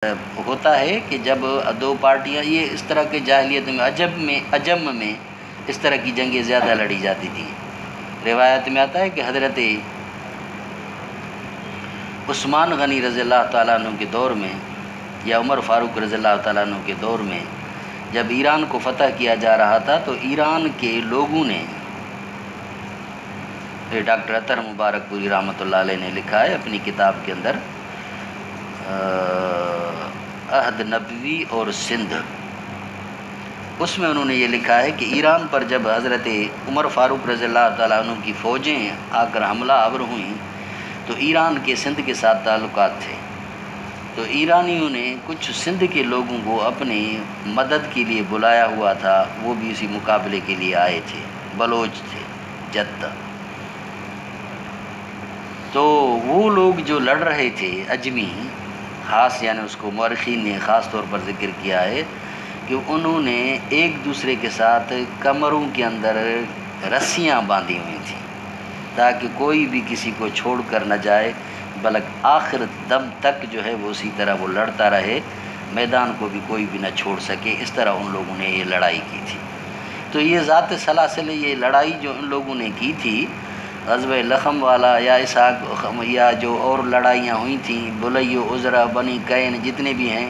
ہوتا ہے کہ جب دو پارٹیاں، یہ اس طرح کے جاہلیت میں عجم میں اس طرح کی جنگیں زیادہ لڑی جاتی تھیں۔ روایت میں آتا ہے کہ حضرت عثمان غنی رضی اللہ تعالیٰ عنہ کے دور میں یا عمر فاروق رضی اللہ تعالیٰ عنہ کے دور میں جب ایران کو فتح کیا جا رہا تھا تو ایران کے لوگوں نے، ڈاکٹر اطہر مبارک پوری رحمۃ اللہ علیہ نے لکھا ہے اپنی کتاب کے اندر عہد نبوی اور سندھ، اس میں انہوں نے یہ لکھا ہے کہ ایران پر جب حضرت عمر فاروق رضی اللہ تعالیٰ عنہ کی فوجیں آ کر حملہ آور ہوئیں تو ایران کے سندھ کے ساتھ تعلقات تھے، تو ایرانیوں نے کچھ سندھ کے لوگوں کو اپنی مدد کے لیے بلایا ہوا تھا، وہ بھی اسی مقابلے کے لیے آئے تھے، بلوچ تھے جدہ۔ تو وہ لوگ جو لڑ رہے تھے اجمی، خاص یعنی اس کو مورخین نے خاص طور پر ذکر کیا ہے کہ انہوں نے ایک دوسرے کے ساتھ کمروں کے اندر رسیاں باندھی ہوئی تھیں تاکہ کوئی بھی کسی کو چھوڑ کر نہ جائے، بلکہ آخر دم تک جو ہے وہ اسی طرح وہ لڑتا رہے، میدان کو بھی کوئی بھی نہ چھوڑ سکے۔ اس طرح ان لوگوں نے یہ لڑائی کی تھی۔ تو یہ ذات سلاسل، یہ لڑائی جو ان لوگوں نے کی تھی غزوہ لخم والا یا اسحاق یا جو اور لڑائیاں ہوئی تھیں، بلی و عذرا، بنی قین، جتنے بھی ہیں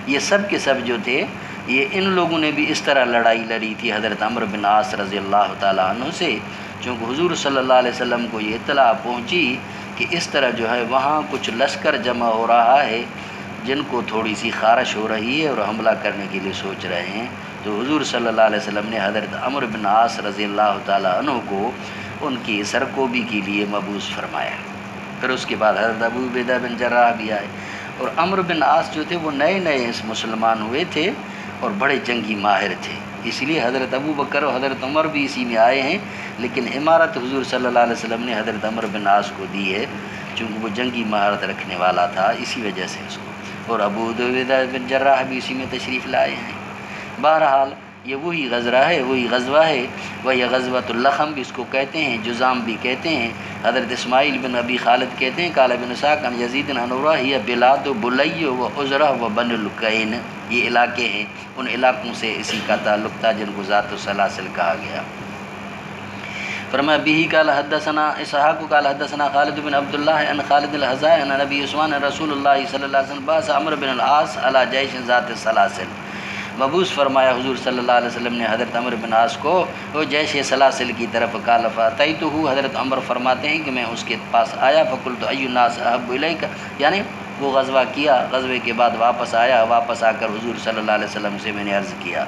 یہ سب کے سب جو تھے، یہ ان لوگوں نے بھی اس طرح لڑائی لڑی تھی حضرت عمرو بن عاص رضی اللہ تعالیٰ عنہ سے، چونکہ حضور صلی اللہ علیہ وسلم کو یہ اطلاع پہنچی کہ اس طرح جو ہے وہاں کچھ لشکر جمع ہو رہا ہے جن کو تھوڑی سی خارش ہو رہی ہے اور حملہ کرنے کے لیے سوچ رہے ہیں، تو حضور صلی اللہ علیہ وسلم نے حضرت عمرو بن عاص رضی اللہ تعالیٰ عنہ کو ان کی سرکوبی کے لیے مبعوث فرمایا۔ پھر اس کے بعد حضرت ابو عبیدہ بن جراح بھی آئے، اور عمرو بن عاص جو تھے وہ نئے نئے مسلمان ہوئے تھے اور بڑے جنگی ماہر تھے، اس لیے حضرت ابو بکر اور حضرت عمر بھی اسی میں آئے ہیں، لیکن امارت حضور صلی اللہ علیہ وسلم نے حضرت عمرو بن عاص کو دی ہے چونکہ وہ جنگی مہارت رکھنے والا تھا، اسی وجہ سے اس کو، اور ابو عبیدہ بن جراح بھی اسی میں تشریف لائے ہیں۔ بہرحال یہ وہی غزوہ ہے، وہی غزوۃ اللخم بھی اس کو کہتے ہیں، جزام بھی کہتے ہیں۔ حضرت اسماعیل بن ابی خالد کہتے ہیں قال ابن اسحاق عن یزید عن عروہ ہی بلاد بلی و عذرہ و بن القین، یہ علاقے ہیں، ان علاقوں سے اسی کا تعلق تھا جن کو ذات السلاسل کہا گیا۔ فرمایا بہ قال حدثنا اسحاق قال حدثنا خالد بن عبد اللہ عن خالد الحذاء عن نبی عثمان رسول اللہ صلی اللہ علیہ وسلم بعث عمرو بن العاص علی جیش ذات السلاسل، مبعوث فرمایا حضور صلی اللہ علیہ وسلم نے حضرت عمرو بن عاص کو وہ جیش سلاسل کی طرف، قال فاتیتہ، حضرت عمر فرماتے ہیں کہ میں اس کے پاس آیا، فقلت ای الناس احب الیک، یعنی وہ غزوہ کیا، غزوے کے بعد واپس آیا، واپس آ کر حضور صلی اللہ علیہ وسلم سے میں نے عرض کیا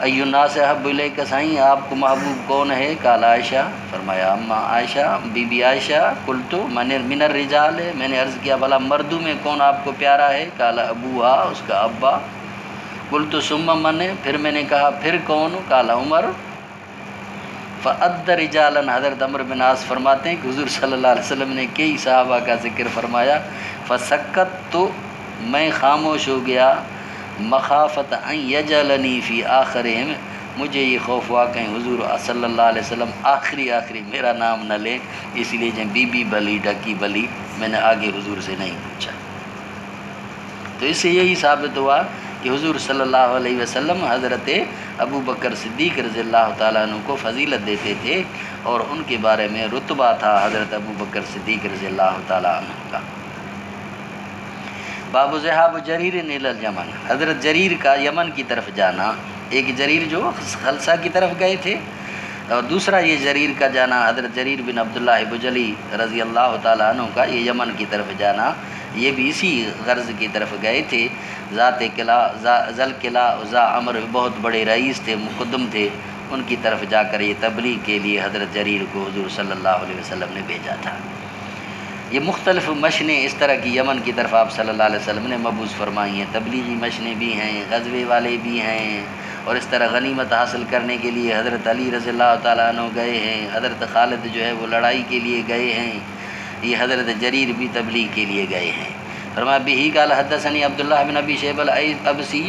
ای الناس احب الیک، سائیں آپ کو محبوب کون ہے؟ قال عائشہ، فرمایا اما عائشہ، بی بی عائشہ، قلت من الرجال، میں نے عرض کیا بھلا مردوں میں کون آپ کو پیارا ہے؟ قال ابوہا، اس کا ابا، قلت ثم من، پھر میں نے کہا پھر کون؟ قال عمر، فعد رجالا، حضرت عمرو بن عاص فرماتے ہیں کہ حضور صلی اللہ علیہ وسلم نے کئی صحابہ کا ذکر فرمایا، فسکت، تو میں خاموش ہو گیا، مخافت ان یجلنی فی آخرہم، مجھے یہ خوف ہوا کہیں حضور صلی اللہ علیہ وسلم آخری میرا نام نہ لے، اس لیے جب بی بی بلی ڈکی بلی میں نے آگے حضور سے نہیں پوچھا۔ تو اس سے یہی ثابت ہوا کہ حضور صلی اللہ علیہ وسلم حضرت ابو بکر صدیق رضی اللہ تعالیٰ عنہ کو فضیلت دیتے تھے، اور ان کے بارے میں رتبہ تھا حضرت ابو بکر صدیق رضی اللہ تعالیٰ عنہ کا۔ باب ذہاب جریر الی الیمن، حضرت جریر کا یمن کی طرف جانا، ایک جریر جو خلصہ کی طرف گئے تھے، اور دوسرا یہ جریر کا جانا، حضرت جریر بن عبداللہ بجلی رضی اللہ تعالیٰ عنہ کا یہ یمن کی طرف جانا، یہ بھی اسی غرض کی طرف گئے تھے۔ ذات قلعہ، ذل قلعہ ذا عمر بہت بڑے رئیس تھے، مقدم تھے، ان کی طرف جا کر یہ تبلیغ کے لیے حضرت جریر کو حضور صلی اللہ علیہ وسلم نے بھیجا تھا۔ یہ مختلف مشنیں اس طرح کی یمن کی طرف آپ صلی اللہ علیہ وسلم نے مبعوث فرمائی ہیں، تبلیغی مشنیں بھی ہیں، غزوے والے بھی ہیں، اور اس طرح غنیمت حاصل کرنے کے لیے حضرت علی رضی اللہ تعالیٰ عنہ گئے ہیں، حضرت خالد جو ہے وہ لڑائی کے لیے گئے ہیں، یہ حضرت جریر بھی تبلیغ کے لیے گئے ہیں۔ فرمایا بہی قال حدثني عبد الله بن ابی شیبہ الابسی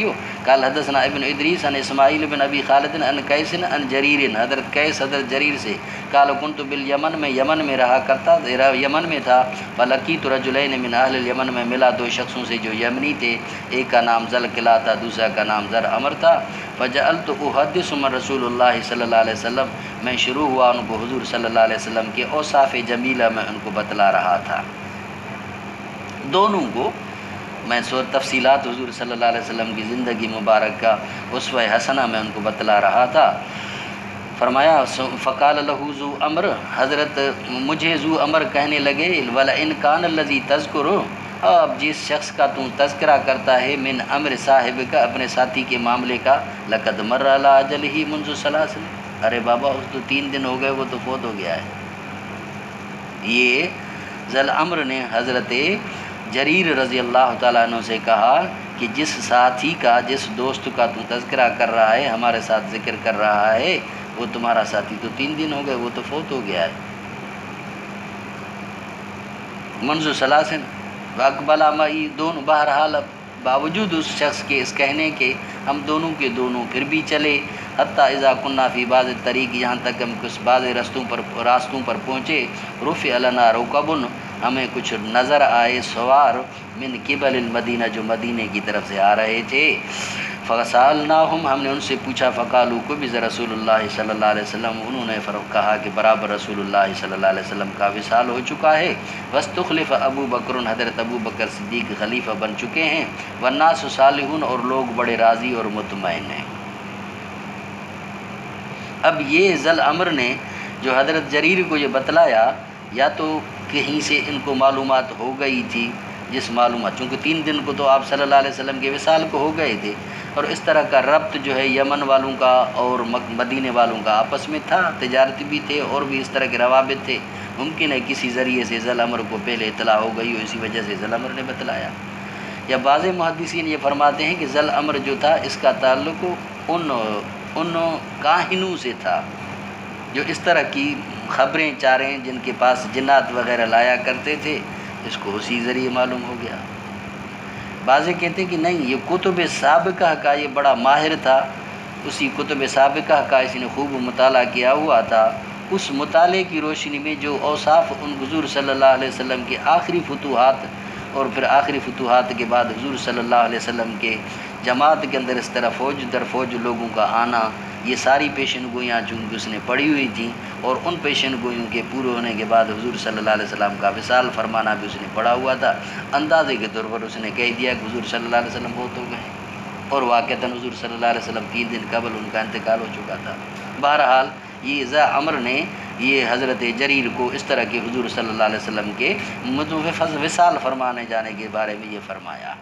قال حدثنا ابن ادریس عن اسماعیل بن ابی خالد عن قیس عن جریر، حضرت قیس حضرت جریر سے قال كنت بالیمن، میں یمن میں رہا کرتا، یمن میں تھا، فلقیت رجلین من اہل الیمن، میں ملا دو شخصوں سے جو یمنی تھے، ایک کا نام ذل قلع تھا، دوسرا کا نام ذر عمر تھا، فجعلت احدث من رسول اللہ صلی اللہ علیہ وسلم، میں شروع ہوا ان کو حضور صلی اللہ علیہ وسلم کے اوصاف جمیلہ میں ان کو بتلا رہا تھا، دونوں کو میں تفصیلات حضور صلی اللہ علیہ وسلم کی زندگی مبارک کا اسوہ حسنہ میں ان کو بتلا رہا تھا۔ فرمایا فقال له ذو امر، حضرت مجھے ذو امر کہنے لگے ولئن کان الذی تذکر، اب جس شخص کا تم تذکرہ کرتا ہے من امر صاحب کا، اپنے ساتھی کے معاملے کا، لقد مر علی اجلہ منذ ثلاث، ارے بابا اس تو 3 دن ہو گئے، وہ تو فوت ہو گیا ہے۔ یہ ذل امر نے حضرت جریر رضی اللہ تعالیٰ عنہ سے کہا کہ جس ساتھی کا، جس دوست کا تم تذکرہ کر رہا ہے، ہمارے ساتھ ذکر کر رہا ہے، وہ تمہارا ساتھی تو 3 دن ہو گئے، وہ تو فوت ہو گیا ہے۔ منذ ثلاث واقبلا معی، دونوں بہرحال باوجود اس شخص کے اس کہنے کے ہم دونوں کے دونوں پھر بھی چلے، حتیٰ اذا کنا فی بعض الطریق، یہاں تک ہم کچھ بعض راستوں پر پہنچے، رفع لنا رکب، ہمیں کچھ نظر آئے سوار، من قبل المدینہ، جو مدینے کی طرف سے آ رہے تھے، فسالناہم، ہم نے ان سے پوچھا، فقالوا قبض رسول اللہ صلی اللہ علیہ وسلم، انہوں نے کہا کہ برابر رسول اللہ صلی اللہ علیہ وسلم کا وصال ہو چکا ہے، واستخلف ابو بکر، حضرت ابو بکر صدیق خلیفہ بن چکے ہیں، والناس صالحون، اور لوگ بڑے راضی اور مطمئن ہیں۔ اب یہ ذل امر نے جو حضرت جریر کو یہ بتلایا، یا تو کہیں سے ان کو معلومات ہو گئی تھی، جس معلومات، چونکہ 3 دن کو تو آپ صلی اللہ علیہ وسلم کے وصال کو ہو گئے تھے، اور اس طرح کا ربط جو ہے یمن والوں کا اور مدینے والوں کا آپس میں تھا، تجارتی بھی تھے اور بھی اس طرح کے روابط تھے، ممکن ہے کسی ذریعے سے ذل امر کو پہلے اطلاع ہو گئی ہو، اسی وجہ سے ذل امر نے بتلایا۔ یا بعض محدثین یہ فرماتے ہیں کہ ذل امر جو تھا اس کا تعلق ان کاہنوں سے تھا جو اس طرح کی خبریں چاریں جن کے پاس جنات وغیرہ لایا کرتے تھے، اس کو اسی ذریعے معلوم ہو گیا۔ بعض کہتے ہیں کہ نہیں، یہ کتب سابقہ کا یہ بڑا ماہر تھا، اسی کتب سابقہ کا اس نے خوب مطالعہ کیا ہوا تھا، اس مطالعے کی روشنی میں جو اوصاف ان حضور صلی اللہ علیہ وسلم کے آخری فتوحات، اور پھر آخری فتوحات کے بعد حضور صلی اللہ علیہ وسلم کے جماعت کے اندر اس طرح فوج در فوج لوگوں کا آنا، یہ ساری پیشن گوئیاں چونکہ اس نے پڑھی ہوئی تھیں، اور ان پیشن گوئیوں کے پورے ہونے کے بعد حضور صلی اللہ علیہ وسلم کا وصال فرمانا بھی اس نے پڑھا ہوا تھا، اندازے کے طور پر اس نے کہہ دیا کہ حضور صلی اللہ علیہ وسلم بہت ہو گئے، اور واقعتاً حضور صلی اللہ علیہ وسلم 3 دن قبل ان کا انتقال ہو چکا تھا۔ بہرحال یہ ذا امر نے یہ حضرت جریر کو اس طرح کے حضور صلی اللہ علیہ وسلم کے وصال فرمانے جانے کے بارے میں یہ فرمایا۔